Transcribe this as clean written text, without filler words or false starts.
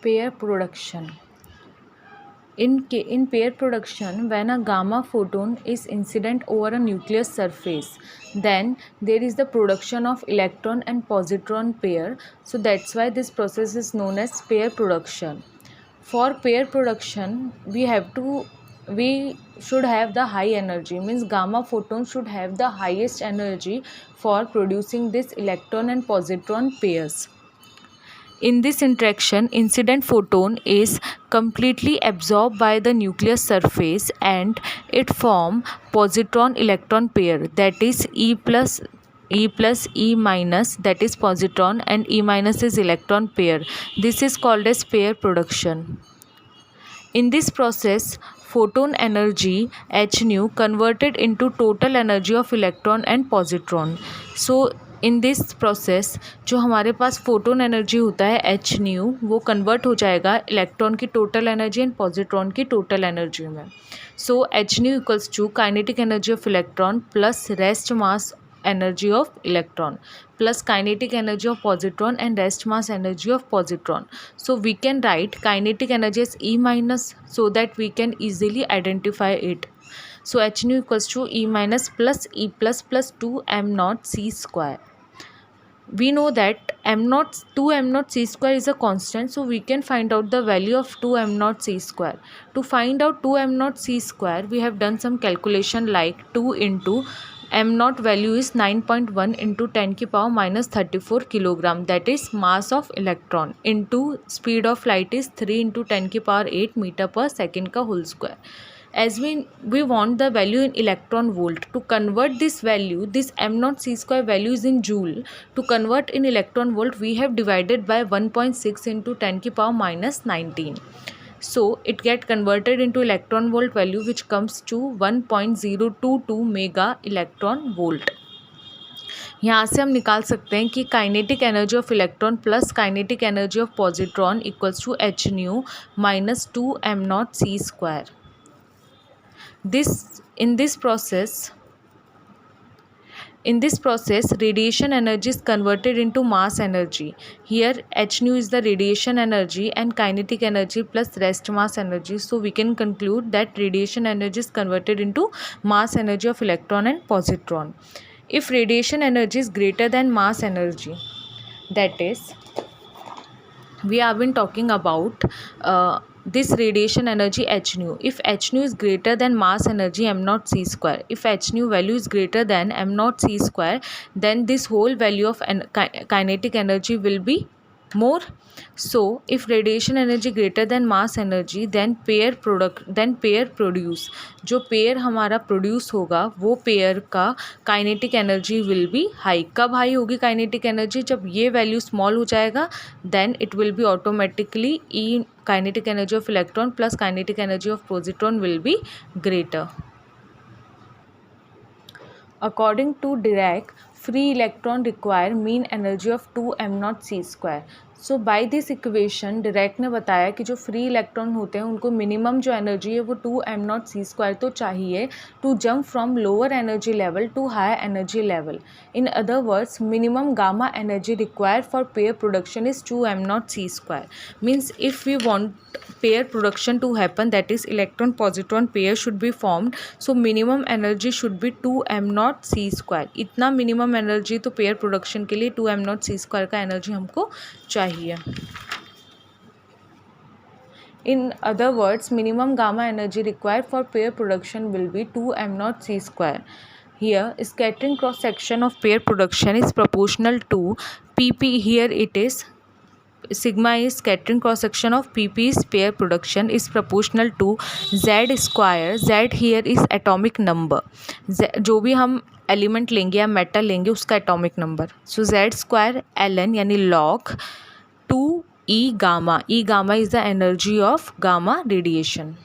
Pair production. In pair production, when a gamma photon is incident over a nucleus surface, then there is the production of electron and positron pair. So that's why this process is known as pair production. For pair production, we should have the high energy, means gamma photon should have the highest energy for producing this electron and positron pairs. In this interaction, incident photon is completely absorbed by the nucleus surface and it form positron-electron pair, that is E plus E minus, that is positron, and E minus is electron pair. This is called as pair production. In this process, photon energy h nu converted into total energy of electron and positron. So in this process जो हमारे पास photon energy होता है H new, वो convert हो जाएगा electron की total energy and positron की total energy में. So h nu equals to kinetic energy of electron plus rest mass energy of electron plus kinetic energy of positron and rest mass energy of positron. So we can write kinetic energy as E minus so that we can easily identify it. So h nu equals to E minus plus E plus 2 m naught c square. We know that m naught 2 m naught c square is a constant, so we can find out the value of 2 m naught c square. To find out 2 m naught c square, we have done some calculation like 2 into m naught value is 9.1 into 10 की power minus 34 kilogram, that is mass of electron, into speed of light is 3 into 10 की power 8 meter per second का whole square. As we want the value in electron volt, to convert this value, this m naught c square value is in joule. To convert in electron volt, we have divided by 1.6 into 10 की power minus 19. So it get converted into electron volt value, which comes to 1.022 mega electron volt. यहाँ से हम निकाल सकते हैं कि kinetic energy of electron plus kinetic energy of positron equals to h nu minus 2 m naught c square. In this process, radiation energy is converted into mass energy. Here h nu is the radiation energy and kinetic energy plus rest mass energy. So we can conclude that radiation energy is converted into mass energy of electron and positron. If radiation energy is greater than mass energy, that is, we have been talking about this radiation energy h nu. If h nu is greater than mass energy m naught c square, if h nu value is greater than m naught c square, then this whole value of kinetic energy will be more. So if radiation energy greater than mass energy, then pair produce, जो pair हमारा produce होगा वो pair का kinetic energy will be high. कब high होगी kinetic energy? जब ये value small हो जाएगा, then it will be automatically e kinetic energy of electron plus kinetic energy of positron will be greater. According to Dirac, free electron require mean energy of 2 m naught c square. So by this equation Dirac ने बताया कि जो free electron होते हैं उनको minimum जो energy है वो 2 m naught c square तो चाहिए to jump from lower energy level to higher energy level. In other words, minimum gamma energy required for pair production is 2 m naught c square. Means if we want pair production to happen, that is electron positron pair should be formed, so minimum energy should be 2 m naught c square. इतना minimum energy तो pair production के लिए 2 m naught c square का energy हमको चाहिए. In other words, minimum gamma energy required for pair production will be 2 m naught c square. Here, scattering cross section of pair production is proportional to pp. Here it is sigma is scattering cross section of pp is pair production is proportional to z square. Z here is atomic number. जो भी हम element लेंगे या metal लेंगे उसका atomic number. सो z square ln यानी log 2 E gamma. E gamma is the energy of gamma radiation.